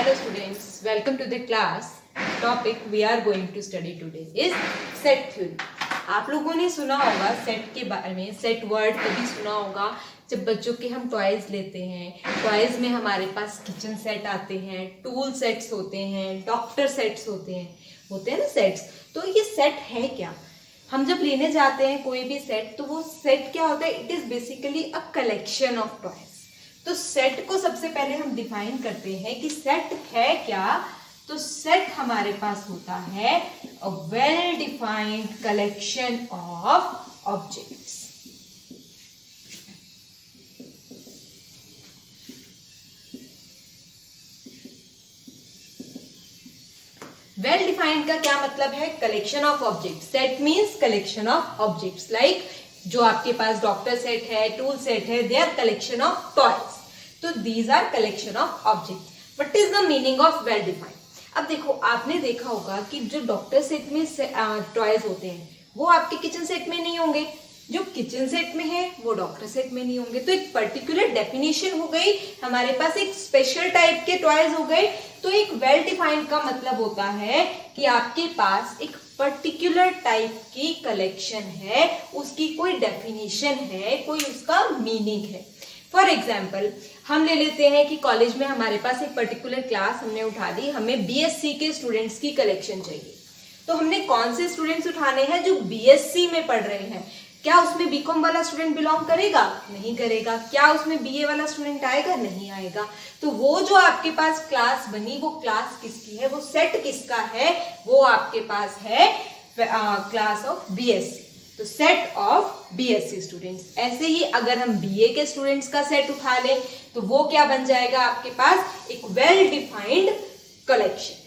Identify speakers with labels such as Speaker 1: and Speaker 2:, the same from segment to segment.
Speaker 1: Hello students, welcome to the class. Topic we are going to study today is set theory. आप लोगों ने सुना होगा set के बारे में, सेट वर्ड कभी सुना होगा जब बच्चों के हम टॉयज लेते हैं. टॉयज में हमारे पास किचन सेट आते हैं, टूल सेट्स होते हैं, डॉक्टर सेट्स होते हैं ना सेट्स. तो ये सेट है क्या? हम जब लेने जाते हैं कोई भी सेट, तो वो सेट क्या होता है? It is basically a collection of toys. तो सेट को सबसे पहले हम डिफाइन करते हैं कि सेट है क्या. तो सेट हमारे पास होता है a well defined collection of objects. Well defined का क्या मतलब है? Collection of objects. Set means collection of objects. Like जो आपके पास डॉक्टर सेट है, टूल सेट है, they are collection of toys. तो these are collection of objects. What is the meaning of well defined? अब देखो, आपने देखा होगा कि जो डॉक्टर सेट में टॉयज होते हैं वो आपके किचन सेट में नहीं होंगे, जो किचन सेट में है वो डॉक्टर सेट में नहीं होंगे. तो एक पर्टिकुलर डेफिनेशन हो गई, हमारे पास एक स्पेशल टाइप के टॉयज हो गए. तो एक वेल डिफाइंड का मतलब होता है कि आपके पास एक पर्टिकुलर टाइप की कलेक्शन है, उसकी कोई डेफिनेशन है, कोई उसका मीनिंग है. फॉर एग्जाम्पल हम ले लेते हैं कि कॉलेज में हमारे पास एक पर्टिकुलर क्लास हमने उठा दी, हमें बीएससी के स्टूडेंट्स की कलेक्शन चाहिए. तो हमने कौन से स्टूडेंट्स उठाने हैं? जो बीएससी में पढ़ रहे हैं. क्या उसमें बीकॉम वाला स्टूडेंट बिलोंग करेगा? नहीं करेगा. क्या उसमें बीए वाला स्टूडेंट आएगा? नहीं आएगा. तो वो जो आपके पास क्लास बनी, वो क्लास किसकी है? वो सेट किसका है? वो आपके पास है क्लास ऑफ बीएससी. तो सेट ऑफ बीएससी स्टूडेंट्स. ऐसे ही अगर हम बीए के स्टूडेंट्स का सेट उठा लें तो वो क्या बन जाएगा? आपके पास एक वेल डिफाइंड कलेक्शन.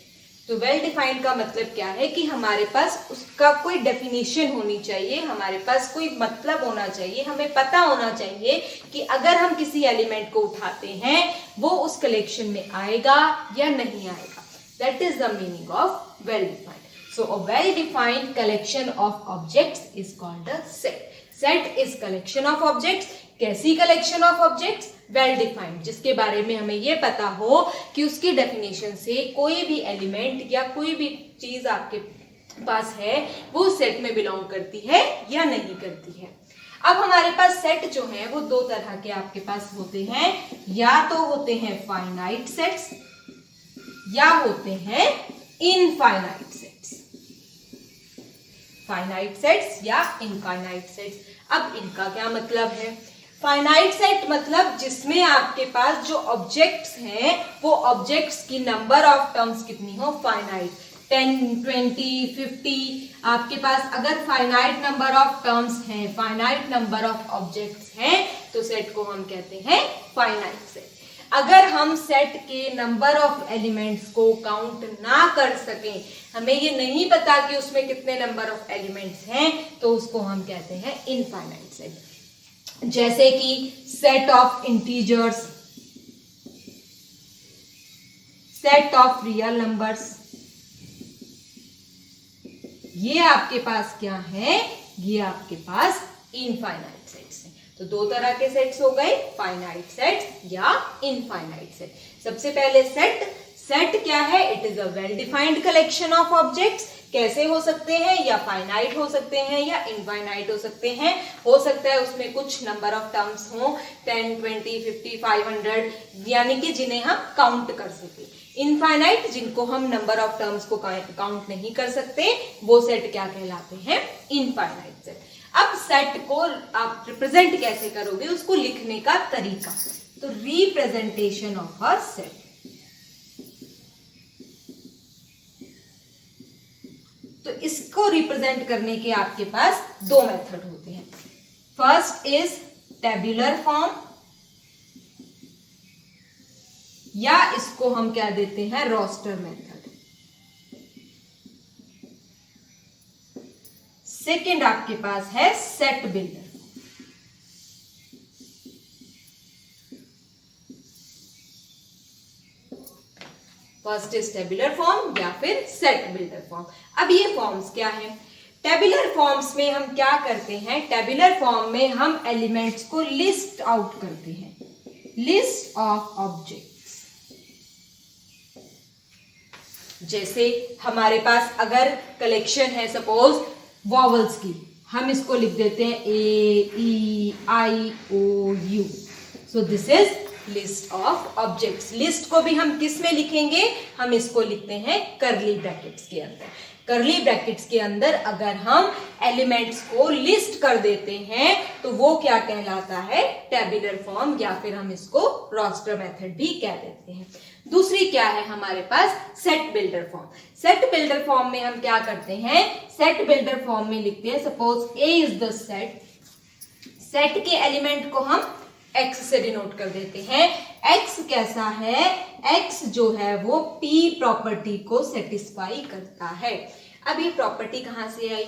Speaker 1: तो वेल डिफाइंड का मतलब क्या है कि हमारे पास उसका कोई डेफिनेशन होनी चाहिए, हमारे पास कोई मतलब होना चाहिए, हमें पता होना चाहिए कि अगर हम किसी एलिमेंट को उठाते हैं वो उस कलेक्शन में आएगा या नहीं आएगा. That is the meaning of well defined. So a well-defined collection of objects is called a set. Set is collection of objects. कैसी collection of objects? Well-defined, जिसके बारे में हमें ये पता हो कि उसकी definition से कोई भी element या कोई भी चीज आपके पास है वो set में belong करती है या नहीं करती है. अब हमारे पास set जो है वो दो तरह के आपके पास होते हैं. या तो होते हैं finite sets या होते हैं infinite sets. फाइनाइट सेट्स या इनफाइनाइट सेट्स. अब इनका क्या मतलब है? फाइनाइट सेट मतलब जिसमें आपके पास जो ऑब्जेक्ट्स हैं वो ऑब्जेक्ट्स की नंबर ऑफ टर्म्स कितनी हो? फाइनाइट. 10, 20, 50 आपके पास अगर फाइनाइट नंबर ऑफ टर्म्स हैं, फाइनाइट नंबर ऑफ ऑब्जेक्ट्स हैं, तो सेट को हम कहते हैं फाइनाइट सेट. अगर हम सेट के नंबर ऑफ एलिमेंट्स को काउंट ना कर सकें, हमें ये नहीं पता कि उसमें कितने नंबर ऑफ एलिमेंट्स हैं, तो उसको हम कहते हैं इनफाइनाइट सेट. जैसे कि set of integers, set of real numbers, ये आपके पास क्या है? ये आपके पास इनफाइनाइट सेट्स हैं. तो दो तरह के सेट्स हो गए, फाइनाइट सेट्स या इनफाइनाइट सेट. सबसे पहले सेट क्या है? It is a well defined collection of objects. कैसे हो सकते हैं? या फाइनाइट हो सकते हैं या इनफाइनाइट हो सकते हैं. हो सकता है उसमें कुछ नंबर ऑफ टर्म्स हो, 10, 20, 50, 500, यानी कि जिन्हें हम काउंट कर सके. इनफाइनाइट जिनको हम नंबर ऑफ टर्म्स को काउंट नहीं कर सकते, वो सेट क्या कहलाते हैं? Infinite set. अब सेट को आप रिप्रेजेंट कैसे करोगे? उसको लिखने का तरीका. तो रिप्रेजेंटेशन ऑफ अ सेट. तो इसको रिप्रेजेंट करने के आपके पास दो मेथड होते हैं. फर्स्ट इज टेबुलर फॉर्म, या इसको हम क्या देते हैं? Roster method. सेकेंड आपके पास है set builder. First is tabular form या फिर सेट बिल्डर फॉर्म. अब ये फॉर्म्स क्या है? टेबुलर फॉर्म्स में हम क्या करते हैं? टेबुलर फॉर्म में हम एलिमेंट्स को लिस्ट आउट करते हैं. List of objects. जैसे हमारे पास अगर कलेक्शन है सपोज वॉवल्स की, हम इसको लिख देते हैं AEIOU। So this is list of objects. List को भी हम किस में लिखेंगे, हम इसको लिखते हैं करली ब्रैकेट्स के अंदर। करली ब्रैकेट्स के अंदर अगर हम एलिमेंट्स को लिस्ट कर देते हैं तो वो क्या कहलाता है, टेबुलर फॉर्म, या फिर हम इसको रोस्टर मेथड भी कह देते हैं। दूसरी क्या है हमारे पास, set builder form. Set builder form में हम क्या करते हैं, सेट बिल्डर फॉर्म में लिखते हैं suppose A is the set. Set के एलिमेंट को हम एक्स से डिनोट कर देते हैं। एक्स कैसा है, एक्स जो है वो पी प्रॉपर्टी को सेटिस्फाई करता है। अब ये प्रॉपर्टी कहां से आई,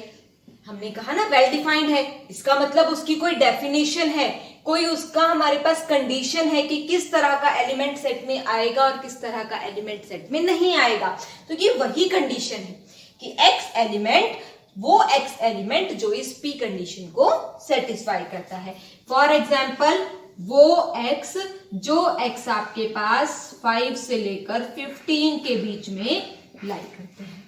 Speaker 1: हमने कहा ना वेल डिफाइंड है, इसका मतलब उसकी कोई डेफिनेशन है, कोई उसका हमारे पास कंडीशन है कि किस तरह का एलिमेंट सेट में आएगा और किस तरह का एलिमेंट सेट में नहीं आएगा। तो ये वही कंडीशन है कि एक्स एलिमेंट, वो एक्स एलिमेंट जो इस पी कंडीशन को सेटिस्फाई करता है। फॉर एग्जाम्पल वो x जो x आपके पास 5 से लेकर 15 के बीच में लाई करते हैं।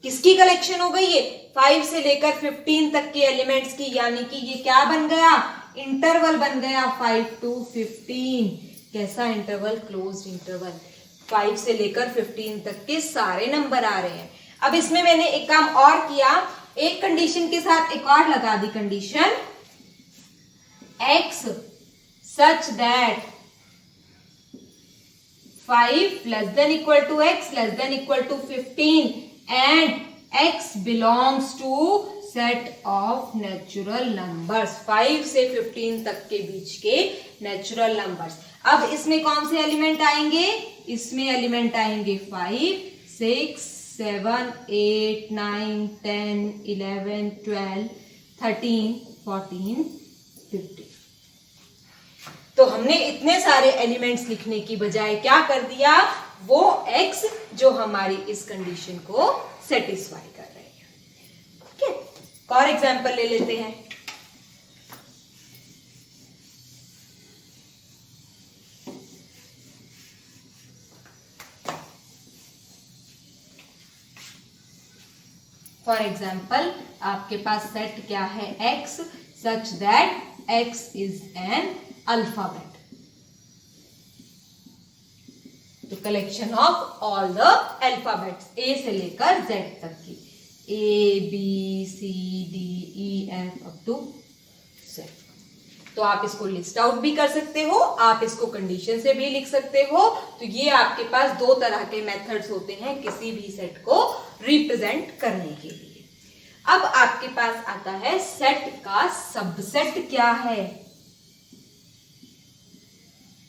Speaker 1: किसकी कलेक्शन हो गई ये, 5 से लेकर 15 तक के एलिमेंट्स की, यानी कि ये क्या बन गया, इंटरवल बन गया 5 to 15। कैसा इंटरवल, क्लोज्ड इंटरवल। 5 से लेकर 15 तक के सारे नंबर आ रहे हैं। अब इसमें मैंने एक काम और किया, एक कंडीशन के साथ एक और लगा दी condition, x such that 5 less than equal to x less than equal to 15 and x belongs to set of natural numbers। 5 से 15 तक के बीच के नेचुरल नंबर्स। अब इसमें कौन से एलिमेंट आएंगे, इसमें एलिमेंट आएंगे 5, 6, 7, 8, 9, 10, 11, 12, 13, 14, 15। तो हमने इतने सारे एलिमेंट्स लिखने की बजाय क्या कर दिया, वो x जो हमारी इस कंडीशन को सेटिस्फाई कर रहे हैं। ओके, एक और एग्जांपल ले लेते हैं। फॉर एग्जाम्पल आपके पास सेट क्या है, x such that x is an alphabet. तो collection of all the alphabets A से लेकर जेड तक की, A B C D E F up to Z. तो आप इसको लिस्ट आउट भी कर सकते हो, आप इसको कंडीशन से भी लिख सकते हो। तो ये आपके पास दो तरह के मेथड्स होते हैं किसी भी सेट को रिप्रेजेंट करने के लिए। अब आपके पास आता है सेट का सबसेट क्या है।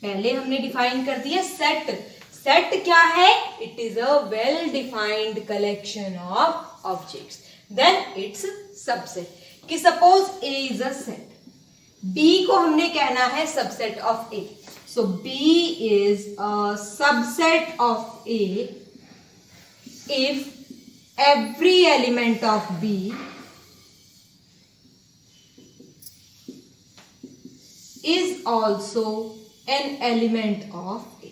Speaker 1: पहले हमने डिफाइन कर दिया सेट। सेट क्या है, it is a well defined collection of objects. Then it's subset कि suppose A is a set, B को हमने कहना है subset of A. So B is a subset of A if every element of B is also an element of A।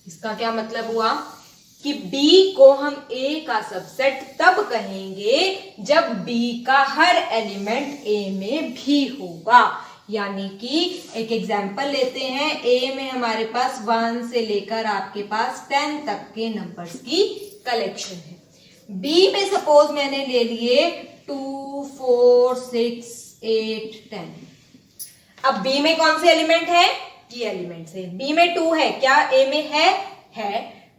Speaker 1: इसका क्या मतलब हुआ कि B को हम A का सबसेट तब कहेंगे जब B का हर एलिमेंट A में भी होगा। यानी कि एक एग्जांपल लेते हैं, A में हमारे पास 1 से लेकर आपके पास 10 तक के नंबर्स की कलेक्शन है। B में सपोज मैंने ले लिए 2, 4, 6, 8, 10। अब B में कौन से एलिमेंट है, ये एलिमेंट है। B में 2 है, क्या A में है।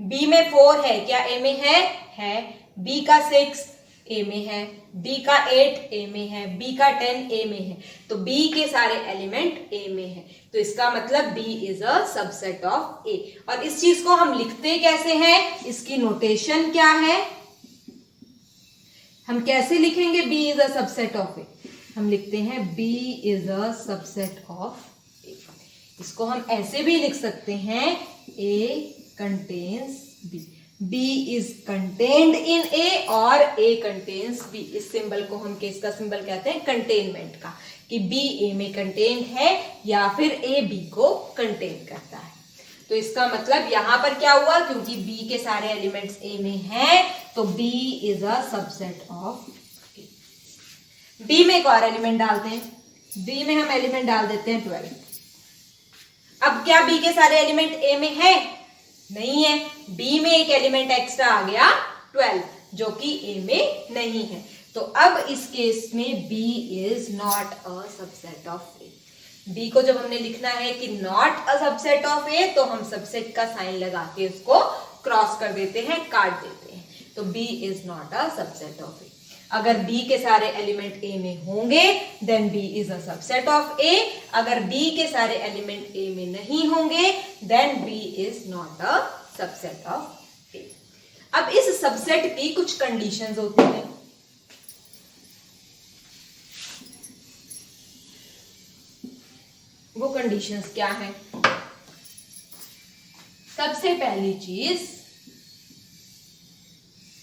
Speaker 1: B में 4 है, क्या A में है। B का 6 A में है, B का 8 A में है, B का 10 A में है। तो B के सारे एलिमेंट A में है। तो इसका मतलब B is a subset of A। और इस चीज को हम लिखते कैसे हैं, इसकी नोटेशन क्या है, हम कैसे लिखेंगे B is a subset of A। हम लिखते हैं B is a subset of A। इसको हम ऐसे भी लिख सकते हैं A contains B। B is contained in A और A कंटेन्स B। इस सिंबल को हम किसका सिंबल कहते हैं, कंटेनमेंट का, कि B A में कंटेन्ड है या फिर A B को कंटेन करता है। तो इसका मतलब यहां पर क्या हुआ, क्योंकि B के सारे एलिमेंट्स A में हैं तो B is a subset of A। B में एक और एलिमेंट डालते हैं, B में हम एलिमेंट डाल देते हैं 12। अब क्या B के सारे एलिमेंट A में है? नहीं है, B में एक एलिमेंट एक्स्ट्रा आ गया 12 जो कि A में नहीं है। तो अब इस केस में B is not a subset of A। B को जब हमने लिखना है कि not a subset of A तो हम सबसेट का साइन लगा के उसको क्रॉस कर देते हैं, काट देते हैं। तो B is not a subset of A। अगर B के सारे एलिमेंट A में होंगे then B is a subset of A। अगर B के सारे एलिमेंट A में नहीं होंगे then B is not a subset of A। अब इस सबसेट की कुछ कंडीशंस होती हैं। वो कंडीशंस क्या है? सबसे पहली चीज,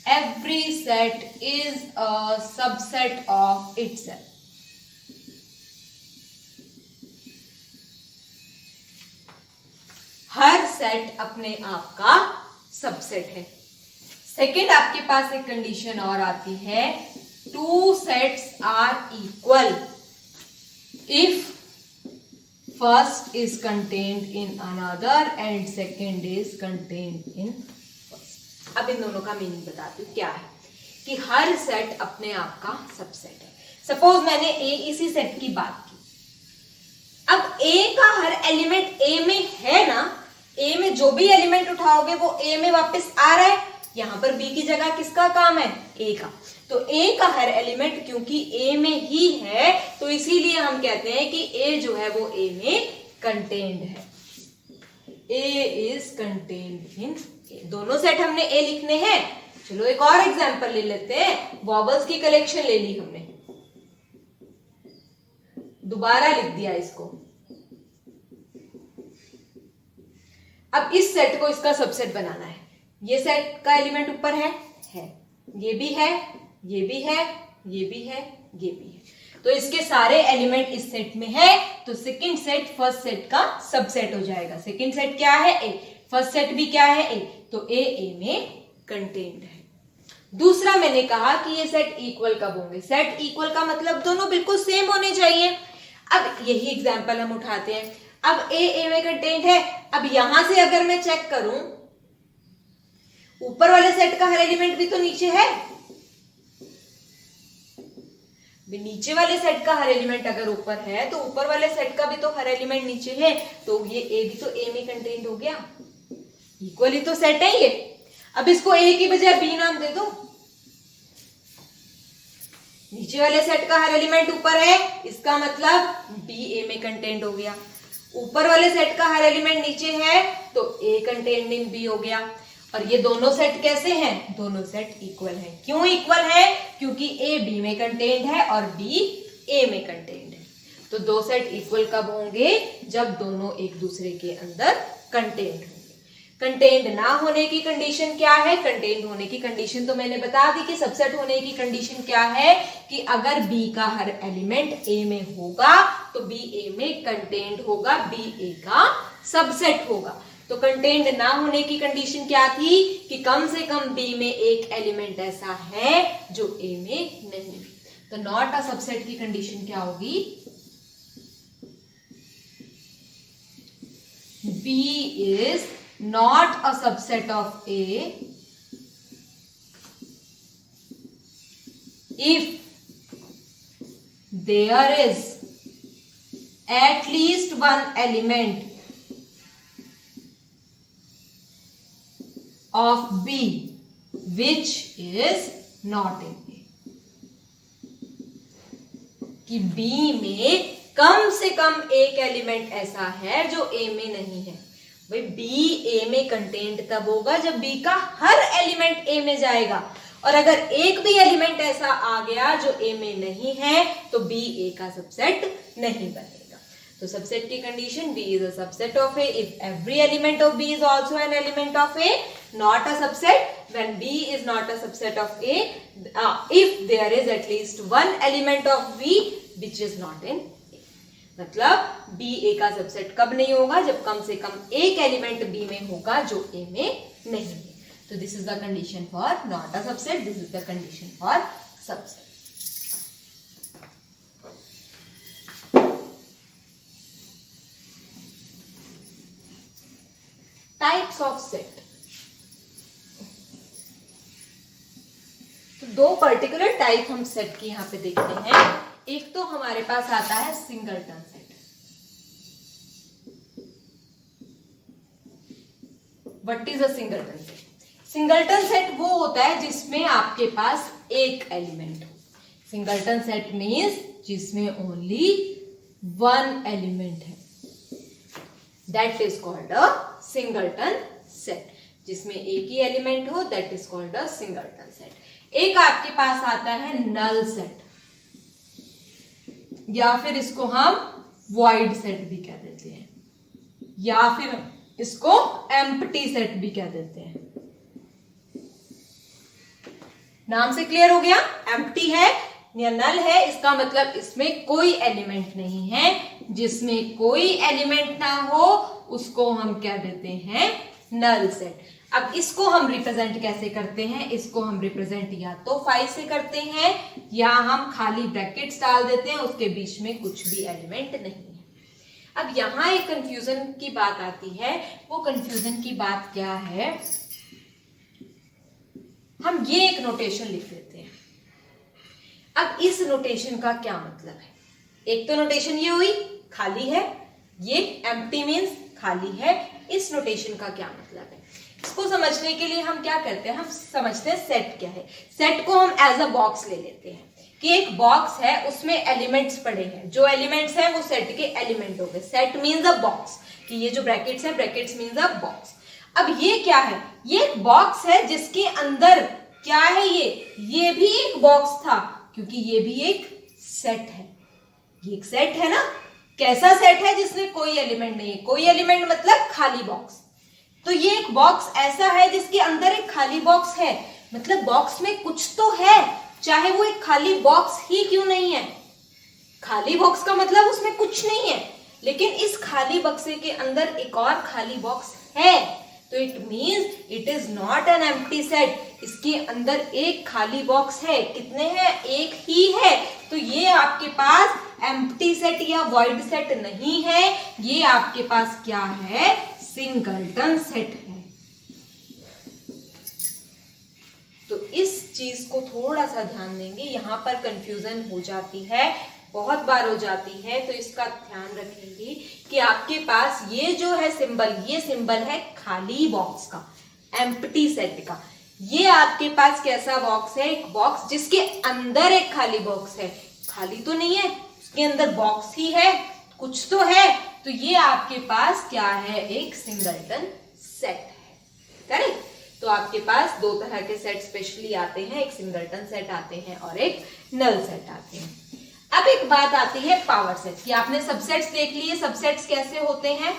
Speaker 1: every set is a subset of itself। Her set अपने आप का सबसेट है। सेकेंड, आपके पास एक कंडीशन और आती है, two sets are equal if first is contained in another and second is contained in first. अब इन दोनों का मीनिंग बताती हूँ क्या है कि हर सेट अपने आप का सबसेट है। सपोज मैंने ए इसी सेट की बात की, अब ए का हर एलिमेंट ए में है ना, ए में जो भी एलिमेंट उठाओगे वो ए में वापस आ रहा है। यहां पर बी की जगह किसका काम है? ए का। तो ए का हर एलिमेंट क्योंकि ए में ही है तो इसीलिए हम कहते हैं कि ए जो है वो ए में कंटेन्ड है। ए इज कंटेन्ड इन ए। दोनों सेट हमने ए लिखने हैं। चलो एक और एग्जांपल ले लेते हैं। वॉवल्स की कलेक्शन ले ली हमने, दोबारा लिख दिया इसको। अब इस सेट को इसका सबसेट बनाना है। ये सेट का एलिमेंट ऊपर है, ये भी है, ये भी है, ये भी है, ये भी है। तो इसके सारे एलिमेंट इस सेट में है तो सेकंड सेट फर्स्ट सेट का सबसेट हो जाएगा। सेकंड सेट क्या है? ए। फर्स्ट सेट भी क्या है? ए। तो ए में कंटेन्ड है। दूसरा मैंने कहा कि ये सेट इक्वल कब होंगे? सेट इक्वल का मतलब दोनों बिल्कुल सेम होने चाहिए। अब यही एग्जांपल हम उठाते हैं। अब ए में कंटेन्ड है। अब यहां से अगर मैं चेक करूं, ऊपर वाले सेट का हर एलिमेंट भी तो नीचे है। नीचे वाले सेट का हर एलिमेंट अगर ऊपर है तो ऊपर वाले सेट का भी तो हर एलिमेंट नीचे है, तो ये ए भी तो ए में कंटेन्ड हो गया। इक्वली तो सेट है ये। अब इसको ए की बजाय बी नाम दे दो। नीचे वाले सेट का हर एलिमेंट ऊपर है, इसका मतलब बी ए में कंटेन्ड हो गया। ऊपर वाले सेट का हर एलिमेंट नीचे है तो ए कंटेन्ड इन बी हो गया। और ये दोनों सेट कैसे हैं? दोनों सेट इक्वल हैं। क्यों इक्वल है? क्योंकि ए बी में कंटेन्ड है और बी ए में कंटेन्ड है। तो दो सेट इक्वल कब होंगे? जब दोनों एक दूसरे के अंदर कंटेन्ड होंगे। कंटेन्ड ना होने की कंडीशन क्या है? कंटेन्ड होने की कंडीशन तो मैंने बता दी कि सबसेट होने की कंडीशन क्या है कि अगर बी का हर एलिमेंट ए में होगा तो बी ए में कंटेन्ड होगा, बी ए का सबसेट होगा। तो कंटेन्ड ना होने की कंडीशन क्या थी कि कम से कम बी में एक एलिमेंट ऐसा है जो ए में नहीं। तो नॉट अ सबसेट की कंडीशन क्या होगी? B is not a subset of A if there is at least one element of B which is not in A। कि B में कम से कम एक एलिमेंट ऐसा है जो A में नहीं है। भाई बी ए में कंटेन्ड तब होगा जब बी का हर एलिमेंट ए में जाएगा, और अगर एक भी एलिमेंट ऐसा आ गया जो ए में नहीं है तो बी ए का सबसेट नहीं बनेगा। तो सबसेट की condition, B is a subset of A if every element of B is also an element of A. Not a subset when B is not a subset of A if there is at least one element of B which is not in A. मतलब B ए का subset कब नहीं होगा, जब कम से कम एक element B में होगा जो ए में नहीं है। तो this is the condition for not a subset, this is the condition for subset. Types of set, तो दो पर्टिकुलर टाइप हम सेट की यहां पे देखते हैं। एक तो हमारे पास आता है singleton set. What is a singleton set? Singleton set वो होता है जिसमें आपके पास एक एलिमेंट हो। सिंगलटन सेट मीन्स जिसमें ओनली वन एलिमेंट है, that is called a singleton set. जिसमें एक ही एलिमेंट हो that is called a singleton set. एक आपके पास आता है नल सेट, या फिर इसको हम वॉइड सेट भी कह देते हैं, या फिर इसको एम्प्टी सेट भी कह देते हैं। नाम से क्लियर हो गया, एम्प्टी है या नल है, इसका मतलब इसमें कोई एलिमेंट नहीं है। जिसमें कोई एलिमेंट ना हो उसको हम क्या देते हैं, नल सेट। अब इसको हम रिप्रेजेंट कैसे करते हैं? इसको हम रिप्रेजेंट या तो 5 से करते हैं, या हम खाली ब्रैकेट्स डाल देते हैं, उसके बीच में कुछ भी एलिमेंट नहीं है। अब यहां एक कंफ्यूजन की बात आती है। वो कंफ्यूजन की बात क्या है, हम ये एक नोटेशन लिख देते हैं। अब इस नोटेशन का क्या मतलब है? एक तो नोटेशन ये हुई खाली है, ये एम्प्टी मीन्स खाली है। इस नोटेशन का क्या मतलब है? इसको समझने के लिए हम क्या करते हैं, हम समझते हैं सेट क्या है। सेट को हम एज अ बॉक्स ले लेते हैं कि एक बॉक्स है, उसमें एलिमेंट्स पड़े हैं। जो एलिमेंट्स हैं वो सेट के एलिमेंट हो गए। सेट मीन्स अ बॉक्स, कि ये जो ब्रैकेट्स है, ब्रैकेट्स मीन्स अ बॉक्स। अब ये क्या है? ये एक बॉक्स है जिसके अंदर क्या है, ये भी एक बॉक्स था, क्योंकि ये भी एक सेट है। ये एक सेट है ना। कैसा सेट है? जिसमें कोई एलिमेंट नहीं है। कोई एलिमेंट मतलब खाली बॉक्स। तो ये एक बॉक्स ऐसा है जिसके अंदर एक खाली बॉक्स है, मतलब बॉक्स में कुछ तो है, चाहे वो एक खाली बॉक्स ही क्यों नहीं है। खाली बॉक्स का मतलब उसमें कुछ नहीं है, लेकिन इस खाली बक्से के अंदर एक और खाली बॉक्स है, तो it means it is not an empty set. इसके अंदर एक खाली बॉक्स है। कितने हैं? एक ही है। तो ये आपके पास एम्प्टी सेट या वॉइड सेट नहीं है, ये आपके पास क्या है? सिंगलटन सेट है। तो इस चीज को थोड़ा सा ध्यान देंगे, यहां पर कंफ्यूजन हो जाती है, बहुत बार हो जाती है, तो इसका ध्यान रखेंगे कि आपके पास ये जो है सिंबल, ये सिंबल है खाली बॉक्स का, एम्प्टी सेट का। ये आपके पास कैसा बॉक्स है? एक बॉक्स जिसके अंदर एक खाली बॉक्स है। खाली तो नहीं है, उसके अंदर बॉक्स ही है, कुछ तो है। तो ये आपके पास क्या है? एक सिंगलटन सेट है। करेक्ट? तो आपके पास दो तरह के सेट स्पेशली आते हैं, एक सिंगलटन सेट आते हैं और एक नल सेट आते हैं। अब एक बात आती है पावर सेट की। आपने सबसेट्स देख लिए, सबसेट्स कैसे होते हैं।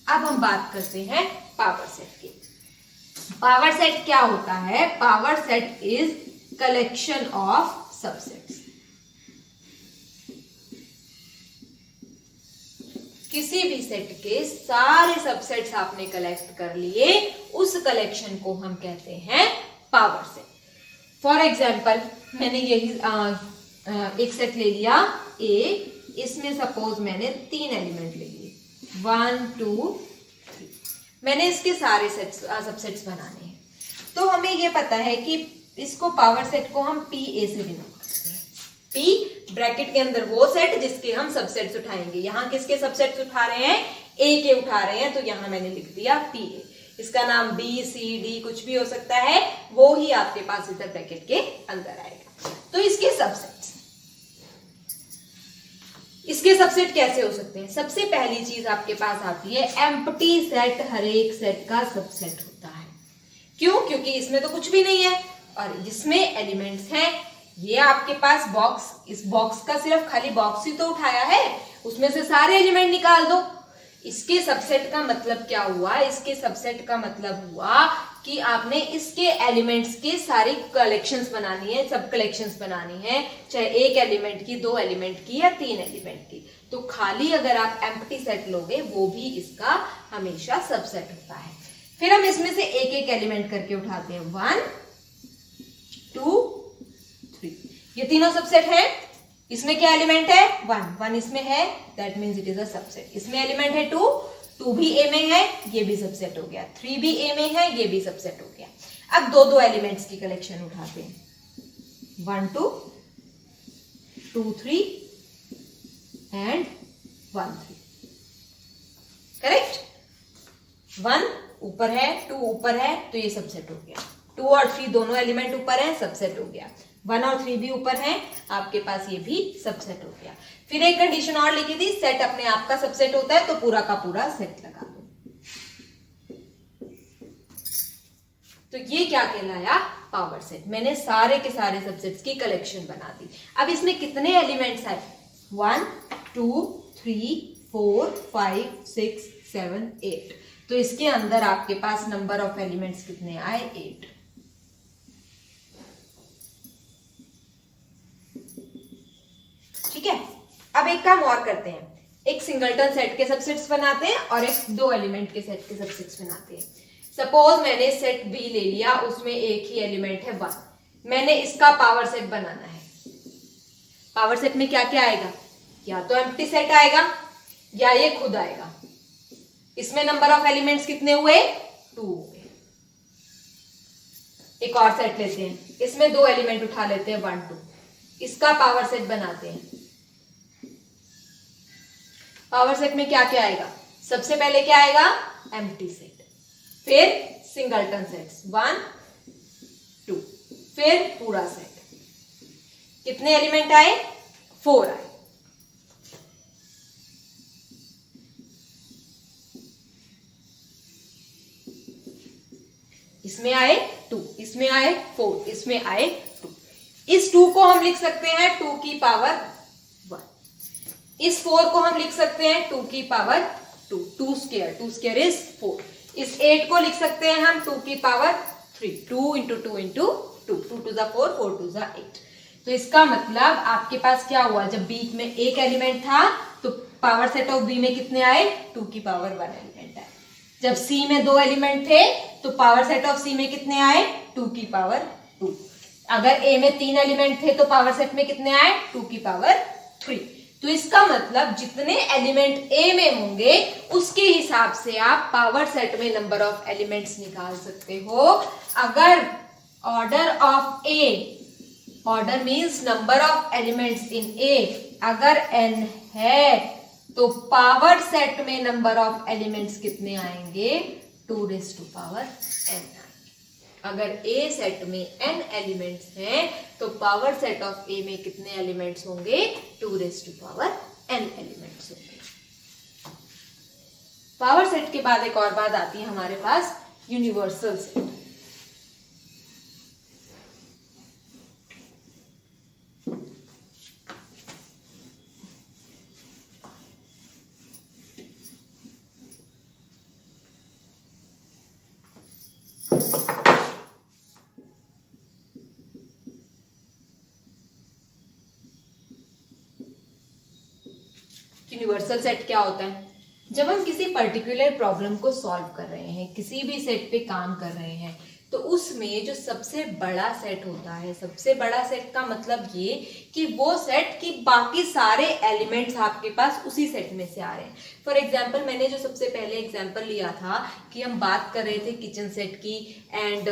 Speaker 1: अब हम बात करते हैं पावर सेट की। पावर सेट क्या होता है? Power set is collection of subsets. किसी भी सेट के सारे सबसेट्स आपने कलेक्ट कर लिए, उस कलेक्शन को हम कहते हैं पावर सेट। फॉर एग्जाम्पल, मैंने यही एक सेट ले लिया ए, इसमें सपोज मैंने 3 एलिमेंट ले लिए, 1 2 3। मैंने इसके सारे सबसेट्स बनाने हैं। तो हमें ये पता है कि इसको पावर सेट को हम पी ए से डिनोट करते हैं। पी ब्रैकेट के अंदर वो सेट जिसके हम सबसेट्स उठाएंगे। यहाँ किसके सबसेट्स उठा रहे हैं? ए के उठा रहे हैं, तो यहाँ मैंने लिख दिया पी ए। इसका नाम बी सी डी कुछ भी हो सकता है, वो ही आपके पास इधर ब्रैकेट के अंदर आएगा। तो इसके सबसेट्स, इसके सबसेट कैसे हो सकते हैं? सबसे पहली चीज आपके पास आती है एम्प्टी सेट। हर एक सेट का सबसेट होता है। क्यों? क्योंकि इसमें तो कुछ भी नहीं है और जिसमें एलिमेंट्स हैं। ये आपके पास बॉक्स, इस बॉक्स का सिर्फ खाली बॉक्स ही तो उठाया है, उसमें से सारे एलिमेंट निकाल दो। इसके सबसेट का मतलब क्या हुआ? इसके सबसेट का मतलब हुआ कि आपने इसके एलिमेंट्स के सारी कलेक्शंस बनानी है, सब कलेक्शंस बनानी है, चाहे एक एलिमेंट की, 2 एलिमेंट की या 3 एलिमेंट की। तो खाली अगर आप एम्प्टी सेट लोगे वो भी इसका हमेशा सबसेट होता है। फिर हम इसमें से एक एक एलिमेंट करके उठाते हैं, 1 2 3, ये तीनों सबसेट है। इसमें क्या एलिमेंट है, 1 1 इसमें है, that means it is a subset. इसमें एलिमेंट है 2 2 भी ए में है, ये भी सबसेट हो गया। 3 भी ए में है, ये भी सबसेट हो गया। अब दो दो एलिमेंट्स की कलेक्शन उठाते हैं, 1 2 2 3 एंड 1 3, करेक्ट। 1 ऊपर है, 2 ऊपर है, तो ये सबसेट हो गया। 2 और 3 दोनों एलिमेंट ऊपर है, सबसेट हो गया। 1 और 3 भी ऊपर है, आपके पास ये भी सबसेट हो गया। फिर एक कंडीशन और लिखी थी, सेट अपने आप का सबसेट होता है, तो पूरा का पूरा सेट लगा दो। तो ये क्या कहलाया, पावर सेट। मैंने सारे के सारे सबसेट्स की कलेक्शन बना दी। अब इसमें कितने एलिमेंट्स आए, 1 2 3 4 5 6 7 8। तो इसके अंदर आपके पास नंबर ऑफ एलिमेंट्स कितने आए, 8। ठीक है। अब एक काम और करते हैं, एक सिंगलटन सेट के सबसेट्स बनाते हैं और एक 2 एलिमेंट के सेट के सबसेट्स बनाते हैं। सपोज मैंने सेट बी ले लिया, उसमें एक ही एलिमेंट है 1। मैंने इसका पावर सेट बनाना है। पावर सेट में क्या क्या आएगा, या तो एम्प्टी सेट आएगा या ये खुद आएगा। इसमें नंबर ऑफ एलिमेंट्स कितने हुए, 2 हुए। एक और सेट लेते हैं, इसमें 2 एलिमेंट उठा लेते हैं, 1 2। इसका पावर सेट बनाते हैं। पावर सेट में क्या क्या आएगा, सबसे पहले क्या आएगा, एम्प्टी सेट, फिर सिंगलटन सेट्स 1 2, फिर पूरा सेट। कितने एलिमेंट आए, 4 आए। इसमें आए 2, इसमें आए 4, इसमें आए 2। इस 2 को हम लिख सकते हैं 2 की पावर 1। इस 4 को हम लिख सकते हैं 2 की पावर 2, 2 स्क्वायर इज 4। इस 8 को लिख सकते हैं हम 2 की power 3, 2 into 2 into 2, 2 to the 4, 4 to the 8। तो इसका मतलब आपके पास क्या हुआ, जब बी में एक एलिमेंट था तो पावर सेट ऑफ बी में कितने आए, 2 की पावर 1 एलिमेंट आए। जब सी में 2 एलिमेंट थे तो पावर सेट ऑफ सी में कितने आए, 2 की पावर 2। अगर ए में 3 एलिमेंट थे तो पावर सेट में कितने आए, 2 की पावर 3। तो इसका मतलब जितने एलिमेंट ए में होंगे उसके हिसाब से आप पावर सेट में नंबर ऑफ एलिमेंट्स निकाल सकते हो। अगर order of A, order means number of elements in A, अगर n है तो पावर सेट में नंबर ऑफ एलिमेंट्स कितने आएंगे, 2 रेज़ टू पावर n आएंगे। अगर ए सेट में n एलिमेंट्स हैं तो पावर सेट ऑफ ए में कितने एलिमेंट्स होंगे, 2 raise to power n elements होंगे। पावर सेट के बाद एक और बात आती है हमारे पास, यूनिवर्सल सेट। यूनिवर्सल सेट क्या होता है, जब हम किसी पर्टिकुलर प्रॉब्लम को सॉल्व कर रहे हैं, किसी भी सेट पे काम कर रहे हैं, तो उसमें जो सबसे बड़ा सेट होता है, सबसे बड़ा सेट का मतलब ये कि वो सेट की बाकी सारे एलिमेंट्स आपके पास उसी सेट में से आ रहे हैं। फॉर एग्जाम्पल मैंने जो सबसे पहले एग्जाम्पल लिया था कि हम बात कर रहे थे किचन सेट की and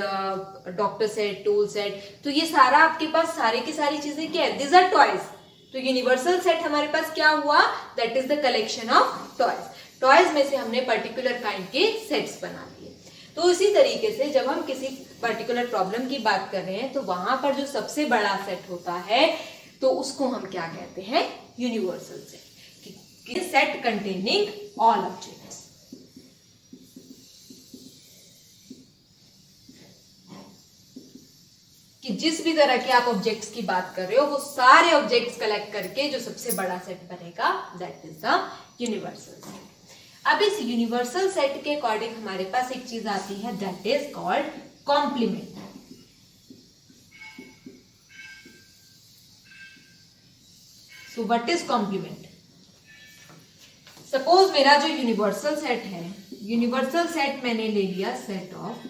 Speaker 1: doctor set, tool set, तो ये सारा आपके पास सारे की सारी चीजें क्या है, दीज आर टॉयज। तो यूनिवर्सल सेट हमारे पास क्या हुआ, that is the collection of toys. Toys में से हमने पर्टिकुलर काइंड के सेट्स बना लिए। तो इसी तरीके से जब हम किसी पर्टिकुलर प्रॉब्लम की बात कर रहे हैं तो वहां पर जो सबसे बड़ा सेट होता है तो उसको हम क्या कहते हैं, universal set. Set containing all objects. कि जिस भी तरह के आप ऑब्जेक्ट्स की बात कर रहे हो वो सारे ऑब्जेक्ट्स कलेक्ट करके जो सबसे बड़ा सेट बनेगा, that is the universal set. अब इस यूनिवर्सल सेट के अकॉर्डिंग हमारे पास एक चीज आती है, that is called complement. So what is complement? Suppose मेरा जो यूनिवर्सल सेट है, यूनिवर्सल सेट मैंने ले लिया set of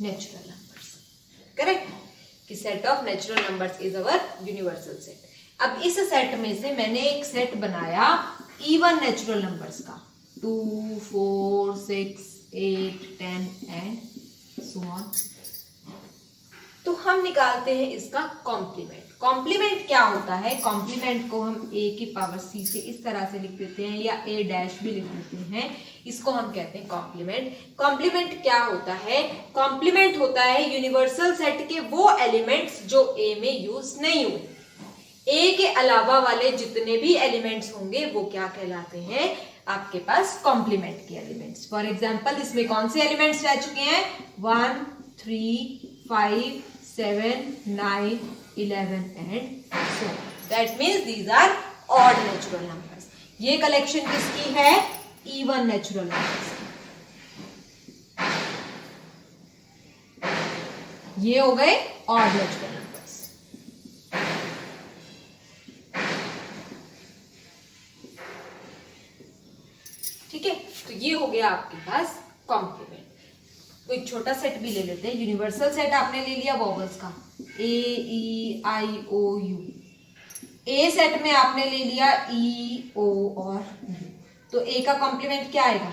Speaker 1: natural numbers, correct, कि set of natural numbers is our universal set. अब इस सेट में से मैंने एक सेट बनाया इवन नेचुरल नंबर्स का, 2, 4, 6, 8, 10 एंड सो ऑन। तो हम निकालते हैं इसका कॉम्प्लीमेंट। कॉम्प्लीमेंट क्या होता है? कॉम्प्लीमेंट को हम a की पावर c से इस तरह से लिख देते हैं, या a डैश भी लिख देते हैं, इसको हम कहते हैं कॉम्प्लीमेंट। कॉम्प्लीमेंट क्या होता है? कॉम्प्लीमेंट होता है यूनिवर्सल सेट के वो एलिमेंट्स जो a में यूज नहीं हुए। a के अलावा वाले जितने भी एलिमेंट्स होंगे वो क्या कहलाते हैं? आपके पास कॉम्प्लीमेंट के एलिमेंट्स। फॉर एग्जाम्पल इसमें कौन से एलिमेंट्स रह चुके हैं? 1, 3, 5, 7, 9, 11 and so on. That means these are odd natural numbers. ये कलेक्शन किसकी है? Even natural numbers। ये हो गए odd natural numbers। ठीक है, तो ये हो गया आपके पास कॉम्प्लीमेंट। कोई छोटा सेट भी ले लेते हैं। यूनिवर्सल सेट आपने ले लिया वोवेल्स का, ए ई आई ओ यू। ए सेट में आपने ले लिया ई ओ और यू, तो ए का कॉम्प्लीमेंट क्या आएगा?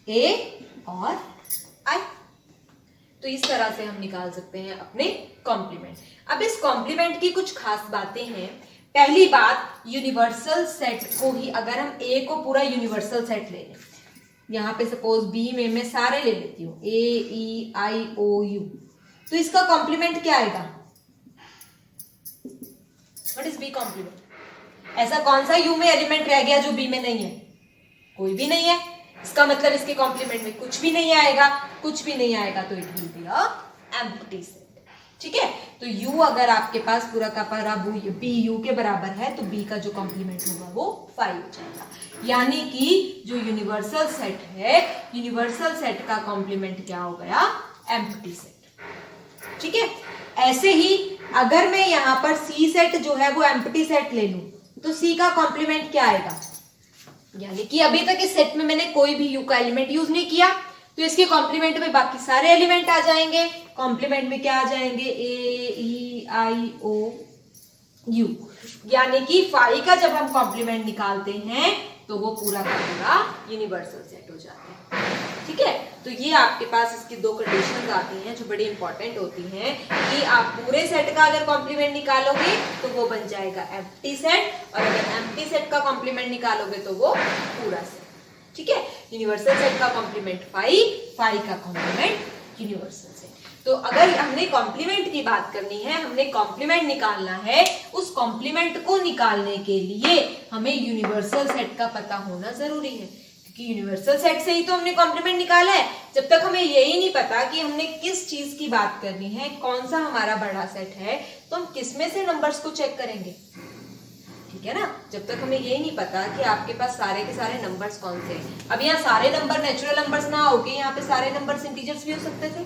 Speaker 1: ए और आई। तो इस तरह से हम निकाल सकते हैं अपने कॉम्प्लीमेंट। अब इस कॉम्प्लीमेंट की कुछ खास बातें हैं। पहली बात, यूनिवर्सल सेट को ही अगर हम ए को पूरा यूनिवर्सल सेट ले लें, यहाँ पे सपोज बी में मैं सारे ले लेती हूँ, ए ई आई ओ यू, तो इसका कॉम्प्लीमेंट क्या आएगा? What is B complement? ऐसा कौन सा यू में एलिमेंट रह गया जो बी में नहीं है? कोई भी नहीं है। इसका मतलब इसके कॉम्प्लीमेंट में कुछ भी नहीं आएगा। कुछ भी नहीं आएगा तो it will be a empty set. ठीक है, तो u अगर आपके पास पूरा का पूरा बी यू के बराबर है तो b का जो कॉम्प्लीमेंट होगा वो 5 हो जाएगा। यानी कि जो यूनिवर्सल सेट है, यूनिवर्सल सेट का कॉम्प्लीमेंट क्या हो गया? Empty set. ठीक है, ऐसे ही अगर मैं यहाँ पर सी सेट जो है वो एम्प्टी सेट ले लूं तो सी का कॉम्प्लीमेंट क्या आएगा? यानी कि अभी तक इस सेट में मैंने कोई भी यू का एलिमेंट यूज नहीं किया, तो इसके कॉम्प्लीमेंट में बाकी सारे एलिमेंट आ जाएंगे। कॉम्प्लीमेंट में क्या आ जाएंगे? ए ई आई ओ यू। यानी कि 5 का जब हम कॉम्प्लीमेंट निकालते हैं तो वो पूरा का पूरा यूनिवर्सल सेट हो जाता है। ठीक है, तो ये आपके पास इसकी 2 कंडीशंस आती हैं जो बड़ी इंपॉर्टेंट होती हैं कि आप पूरे सेट का अगर कॉम्प्लीमेंट निकालोगे तो वो बन जाएगा एम्प्टी सेट, और अगर एम्प्टी सेट का कॉम्प्लीमेंट निकालोगे तो वो पूरा सेट। ठीक है, यूनिवर्सल सेट का कॉम्प्लीमेंट 5 का कॉम्प्लीमेंट यूनिवर्सल सेट। तो अगर हमने कॉम्प्लीमेंट की बात करनी है, हमने कॉम्प्लीमेंट निकालना है, उस कॉम्प्लीमेंट को निकालने के लिए हमें यूनिवर्सल सेट का पता होना जरूरी है, क्योंकि यूनिवर्सल सेट से ही तो हमने कॉम्प्लीमेंट निकाला है। जब तक हमें यही नहीं पता कि हमने किस चीज की बात करनी है, कौन सा हमारा बड़ा सेट है, तो हम किसमें से नंबर्स को चेक करेंगे? ठीक है ना, जब तक हमें यही नहीं पता कि आपके पास सारे के सारे नंबर्स कौन से हैं। अब यहाँ सारे नंबर नेचुरल नंबर्स ना होके यहाँ पे सारे नंबर्स इंटीजर्स भी हो सकते थे।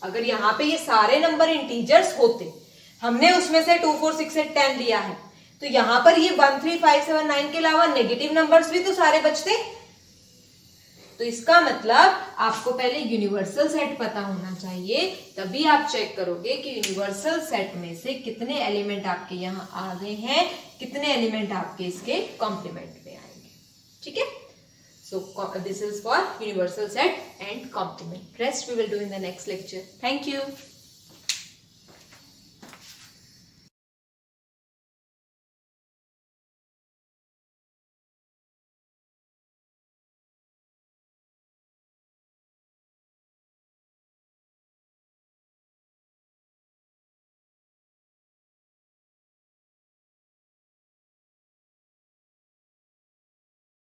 Speaker 1: अगर यहाँ पे ये सारे नंबर इंटीजर्स होते, हमने उसमें से 2, 4, 6, 8, 10 लिया है, तो यहाँ पर ये 1, 3, 5, 7, 9 के अलावा नेगेटिव नंबर्स भी तो सारे बचते। तो इसका मतलब आपको पहले यूनिवर्सल सेट पता होना चाहिए, तभी आप चेक करोगे कि यूनिवर्सल सेट में से कितने एलिमेंट आपके यहाँ आ गए हैं, कितने एलिमेंट आपके इसके कॉम्प्लीमेंट में आएंगे। ठीक है, so this is for universal set and complement. Rest we will do in the next lecture. Thank you.